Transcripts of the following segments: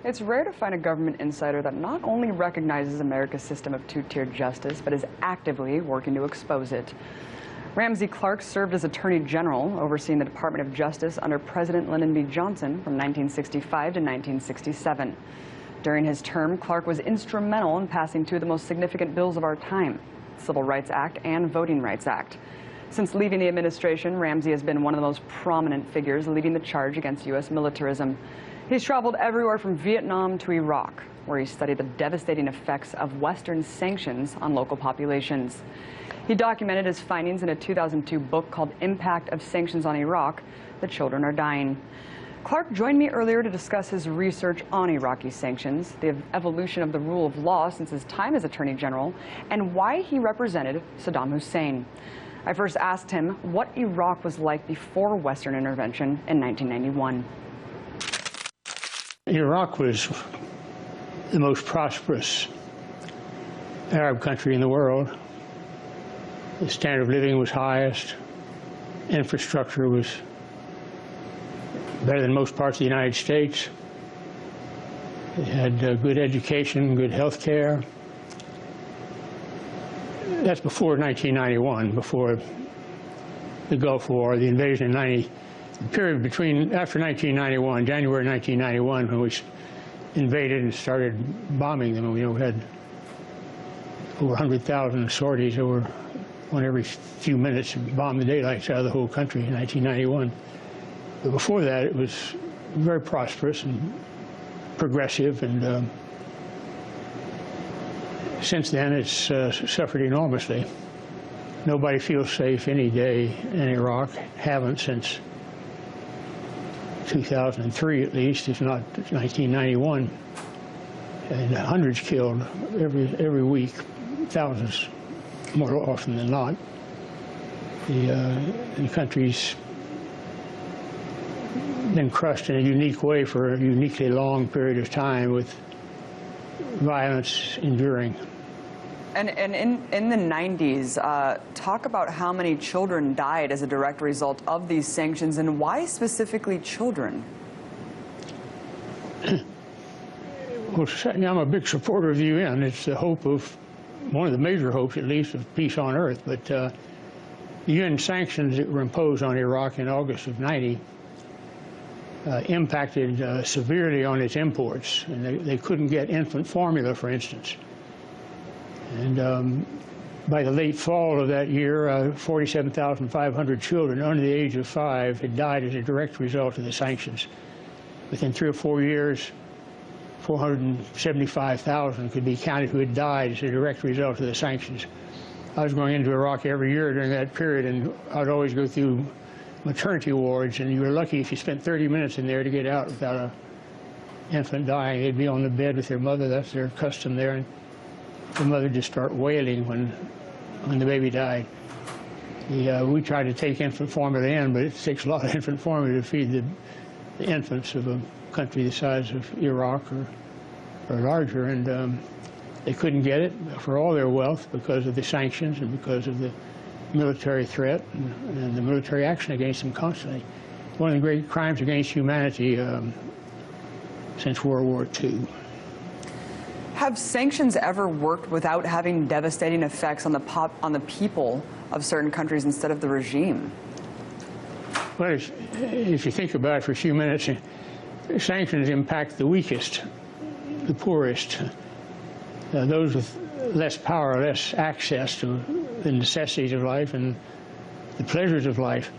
It's rare to find a government insider that not only recognizes America's system of two-tiered justice, but is actively working to expose it. Ramsey Clark served as Attorney General, overseeing the Department of Justice under President Lyndon B. Johnson from 1965 to 1967. During his term, Clark was instrumental in passing two of the most significant bills of our time, the Civil Rights Act and Voting Rights Act. Since leaving the administration, Ramsey has been one of the most prominent figures leading the charge against U.S. militarism. He's traveled everywhere from Vietnam to Iraq, where he studied the devastating effects of Western sanctions on local populations. He documented his findings in a 2002 book called Impact of Sanctions on Iraq, The Children Are Dying. Clark joined me earlier to discuss his research on Iraqi sanctions, the evolution of the rule of law since his time as Attorney General, and why he represented Saddam Hussein. I first asked him what Iraq was like before Western intervention in 1991. Iraq was the most prosperous Arab country in the world. The standard of living was highest. Infrastructure was better than most parts of the United States. It had good education, good health care. That's before 1991, before the Gulf War, the invasion in 90. The period between, after 1991, January 1991, when we invaded and started bombing them, we had over 100,000 sorties over one every few minutes to bomb the daylights out of the whole country in 1991. But before that, it was very prosperous and progressive, and since then it's suffered enormously. Nobody feels safe any day in Iraq, haven't since 2003 at least, if not 1991, and hundreds killed every week, thousands more often than not. The country's been crushed in a unique way for a uniquely long period of time, with violence enduring. And in the 90s, talk about how many children died as a direct result of these sanctions, and why specifically children? Well, I'm a big supporter of the UN. It's the hope of, one of the major hopes at least, of peace on earth. But the UN sanctions that were imposed on Iraq in August of '90 impacted severely on its imports. And they couldn't get infant formula, for instance. And by the late fall of that year, 47,500 children under the age of 5 had died as a direct result of the sanctions. Within 3 or 4 years, 475,000 could be counted who had died as a direct result of the sanctions. I was going into Iraq every year during that period, and I'd always go through maternity wards, and you were lucky if you spent 30 minutes in there to get out without an infant dying. They'd be on the bed with their mother. That's their custom there. And the mother just start wailing when the baby died. We tried to take infant formula in, but it takes a lot of infant formula to feed the infants of a country the size of Iraq or larger, and they couldn't get it for all their wealth because of the sanctions and because of the military threat and the military action against them constantly. One of the great crimes against humanity since World War II. Have sanctions ever worked without having devastating effects on the people of certain countries instead of the regime? Well, if you think about it for a few minutes, sanctions impact the weakest, the poorest, those with less power, less access to the necessities of life and the pleasures of life.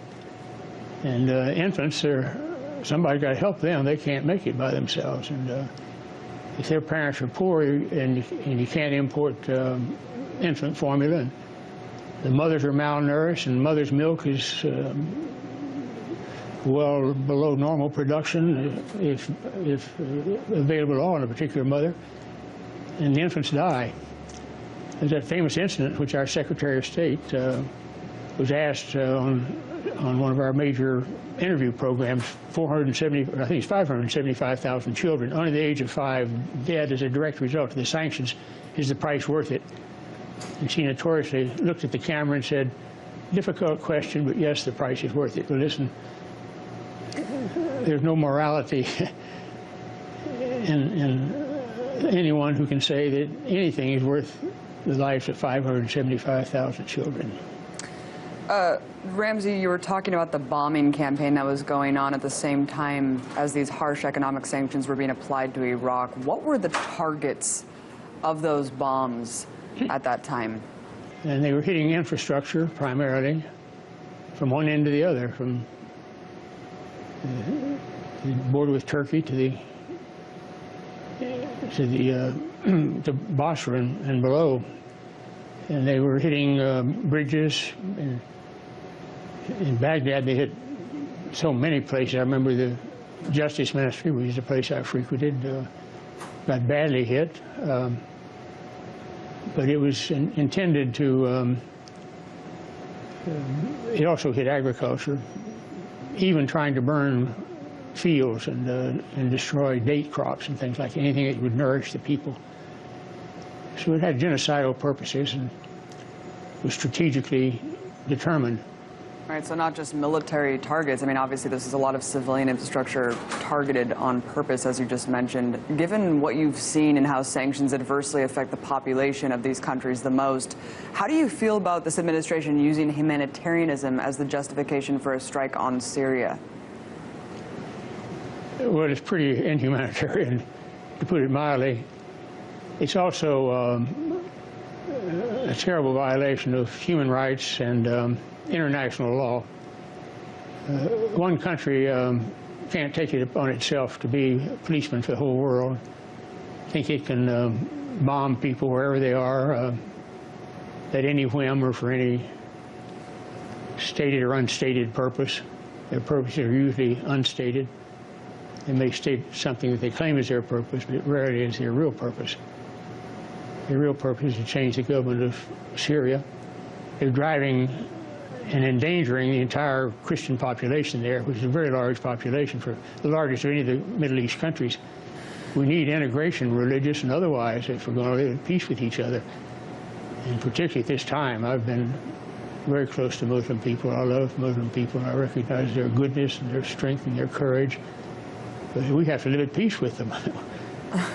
And infants, somebody's got to help them. They can't make it by themselves. And if their parents are poor and you can't import infant formula, and the mothers are malnourished and mother's milk is well below normal production, if available at all in a particular mother, and the infants die. There's that famous incident which our Secretary of State was asked on one of our major interview programs. 575,000 children under the age of 5 dead as a direct result of the sanctions. Is the price worth it? And she notoriously looked at the camera and said, difficult question, but yes, the price is worth it. But listen, there's no morality and anyone who can say that anything is worth the lives of 575,000 children. Ramsey, you were talking about the bombing campaign that was going on at the same time as these harsh economic sanctions were being applied to Iraq. What were the targets of those bombs at that time? And they were hitting infrastructure primarily from one end to the other, from the border with Turkey to the Basra and below. And they were hitting bridges. In Baghdad, they hit so many places. I remember the Justice Ministry, which is a place I frequented, got badly hit. But it was intended to, it also hit agriculture, even trying to burn fields and destroy date crops and things like anything that would nourish the people. So it had genocidal purposes and was strategically determined. All right, so not just military targets. I mean, obviously this is a lot of civilian infrastructure targeted on purpose, as you just mentioned. Given what you've seen and how sanctions adversely affect the population of these countries the most, how do you feel about this administration using humanitarianism as the justification for a strike on Syria? Well, it's pretty inhumanitarian, to put it mildly. It's also a terrible violation of human rights and international law. One country can't take it upon itself to be a policeman for the whole world. Think it can bomb people wherever they are at any whim or for any stated or unstated purpose. Their purposes are usually unstated. They may state something that they claim is their purpose, but it rarely is their real purpose. Their real purpose is to change the government of Syria. They're driving and endangering the entire Christian population there, which is a very large population, for the largest of any of the Middle East countries. We need integration, religious and otherwise, if we're going to live in peace with each other. And particularly at this time, I've been very close to Muslim people. I love Muslim people, and I recognize their goodness and their strength and their courage. But we have to live at peace with them.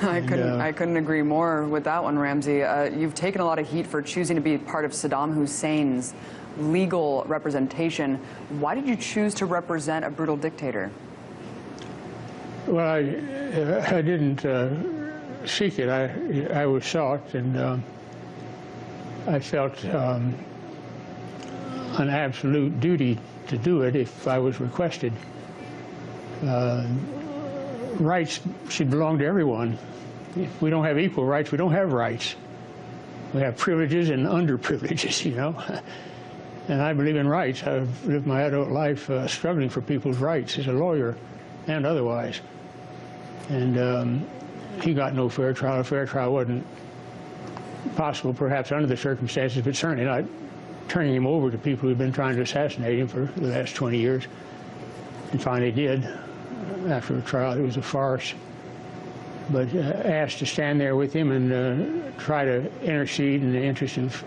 I couldn't agree more with that one, Ramsey. You've taken a lot of heat for choosing to be part of Saddam Hussein's legal representation. Why did you choose to represent a brutal dictator? Well, I didn't seek it. I was sought, and I felt an absolute duty to do it if I was requested. Rights should belong to everyone. If we don't have equal rights, we don't have rights. We have privileges and underprivileges, you know. And I believe in rights. I've lived my adult life struggling for people's rights as a lawyer and otherwise. And he got no fair trial. A fair trial wasn't possible, perhaps under the circumstances, but certainly not turning him over to people who've been trying to assassinate him for the last 20 years. And finally did. After a trial, it was a farce. But asked to stand there with him and try to intercede in the interest of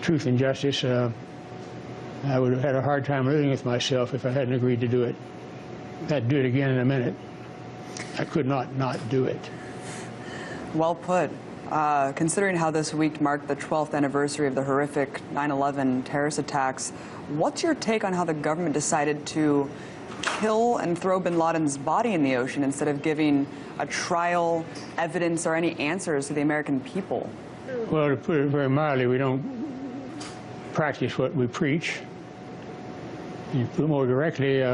truth and justice, I would have had a hard time living with myself if I hadn't agreed to do it. I'd do it again in a minute. I could not do it. Well put. Considering how this week marked the 12th anniversary of the horrific 9/11 terrorist attacks, what's your take on how the government decided to kill and throw bin Laden's body in the ocean instead of giving a trial, evidence, or any answers to the American people? Well, to put it very mildly, we don't practice what we preach. And to put it more directly,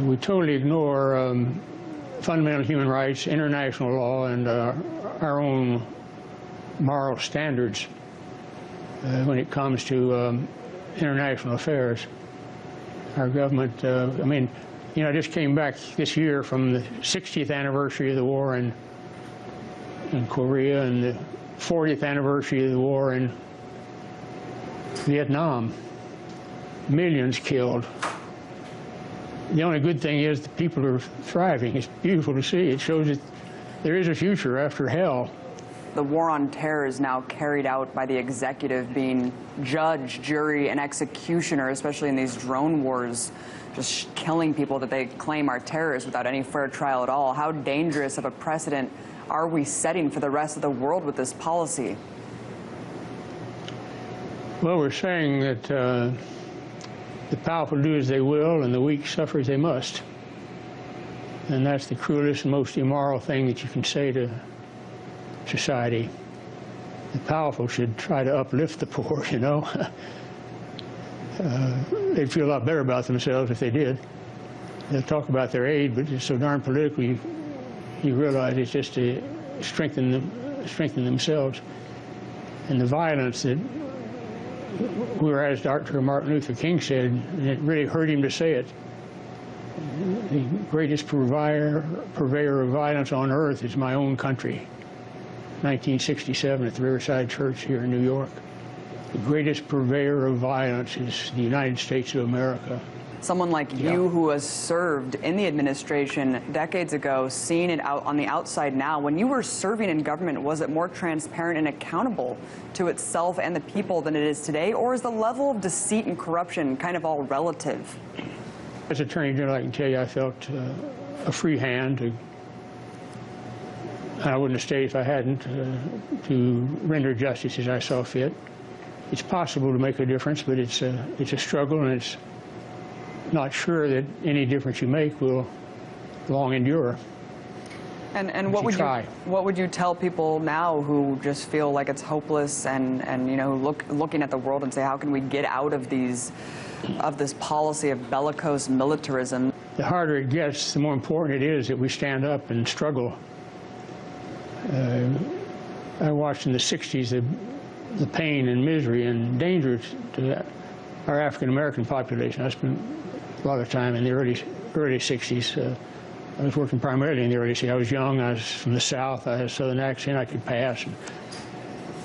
we totally ignore fundamental human rights, international law, and our own moral standards when it comes to international affairs. Our government, I mean, you know, I just came back this year from the 60th anniversary of the war in Korea and the 40th anniversary of the war in Vietnam. Millions killed. The only good thing is the people are thriving. It's beautiful to see. It shows that there is a future after hell. the war on terror is now carried out by the executive, being judge, jury, and executioner, especially in these drone wars, just killing people that they claim are terrorists without any fair trial at all. How dangerous of a precedent are we setting for the rest of the world with this policy? Well, we're saying that the powerful do as they will and the weak suffer as they must. And that's the cruelest and most immoral thing that you can say to society. The powerful should try to uplift the poor, you know. They'd feel a lot better about themselves if they did. They'll talk about their aid, but it's so darn political, you realize it's just to strengthen themselves. And the violence that, whereas Dr. Martin Luther King said, and it really hurt him to say it, the greatest purveyor of violence on earth is my own country. 1967 at the Riverside Church here in New York. The greatest purveyor of violence is the United States of America. Someone like you who has served in the administration decades ago, seeing it out on the outside now, when you were serving in government, was it more transparent and accountable to itself and the people than it is today? Or is the level of deceit and corruption kind of all relative? As Attorney General, I can tell you I felt a free hand to, I wouldn't have stayed if I hadn't, to render justice as I saw fit. It's possible to make a difference, but it's a struggle, and it's not sure that any difference you make will long endure. And what would you tell people now who just feel like it's hopeless and you know, looking at the world and say, how can we get out of this policy of bellicose militarism? The harder it gets, the more important it is that we stand up and struggle. I watched in the 60s the pain and misery and danger to our African American population. I spent a lot of time in the early 60s. I was working primarily in the early 60s. I was young, I was from the South, I had a Southern accent I could pass. And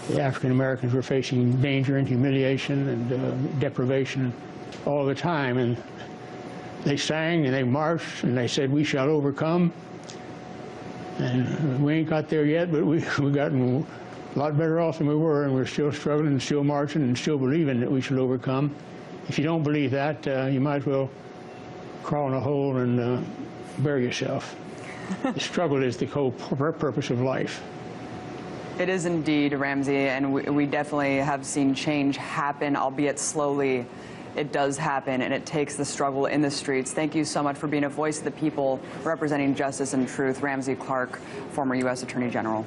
the African Americans were facing danger and humiliation and deprivation all the time. And they sang and they marched and they said, "We shall overcome." And we ain't got there yet, but we've gotten a lot better off than we were, and we're still struggling and still marching and still believing that we shall overcome. If you don't believe that, you might as well crawl in a hole and bury yourself. The struggle is the whole purpose of life. It is indeed, Ramsey, and we definitely have seen change happen, albeit slowly. It does happen, and it takes the struggle in the streets. Thank you so much for being a voice of the people, representing justice and truth. Ramsey Clark, former U.S. Attorney General.